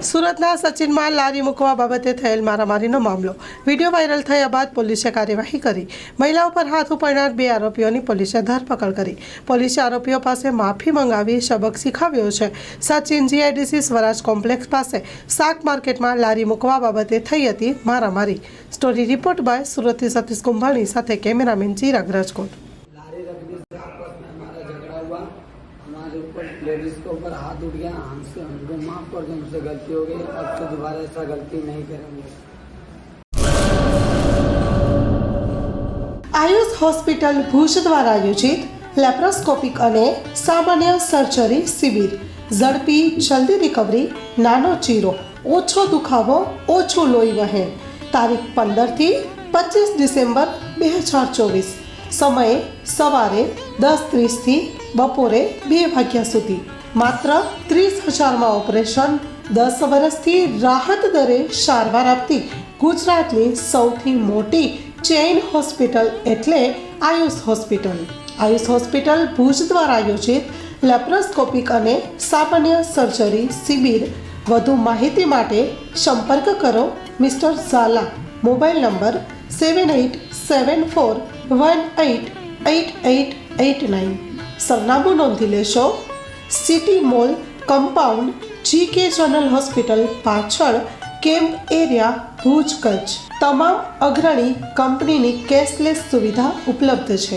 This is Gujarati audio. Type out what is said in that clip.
સુરતના સચિનમાં લારી મૂકવા બાબતે થયેલ મારામારીનો મામલો વિડીયો વાયરલ થયા બાદ પોલીસે કાર્યવાહી કરી મહિલાઓ પર હાથ ઉપાડનાર 2 આરોપીઓની પોલીસે ધરપકડ કરી। પોલીસે આરોપીઓ પાસે માફી મંગાવી સબક શીખવ્યો છે। સચિન જીઆઈડીસી સ્વરાજ કોમ્પ્લેક્સ પાસે શાક માર્કેટમાં લારી મૂકવા બાબતે થઈ હતી મારામારી। સ્ટોરી રિપોર્ટ બાય સુરતથી સતીશ કુંભાણી સાથે કેમેરામેન ચિરાગ રાજકોટ। हमारे ऊपर लेडीज के ऊपर हाथ उठ गया, हमसे हमको माफ कर दो, हमसे गलती हो गई, अब तो दोबारा ऐसा गलती नहीं करेंगे। आयुष हॉस्पिटल भूज द्वारा आयोजित लेप्रोस्कोपिक અને સામાન્ય સર્જરી શિબિર। ઝડપી જલ્દી રિકવરી, નાનો ચીરો, ઓછો દુખાવો, ઓછું લોહી વહેણ। તારીખ 15 થી 25 ડિસેમ્બર 2024। સમય સવારે 10:30 થી બપોરે 2 વાગ્યા સુધી। માત્ર 30,000માં ઓપરેશન। 10 વર્ષથી રાહત દરે સારવાર આપતી ગુજરાતની સૌથી મોટી ચેઇન હોસ્પિટલ એટલે આયુષ હોસ્પિટલ। આયુષ હોસ્પિટલ ભુજ દ્વારા આયોજિત લેપ્રોસ્કોપિક અને સામાન્ય સર્જરી શિબિર। વધુ માહિતી માટે સંપર્ક કરો મિસ્ટર ઝાલા। Mobile number 7874188889। સરનામું નોંધી લેશો, city mall compound, GK general hospital પાછળ, કેમ્પ એરિયા, ભુજ, કચ્છ। તમામ અગ્રણી કંપનીની કેશલેસ સુવિધા ઉપલબ્ધ છે।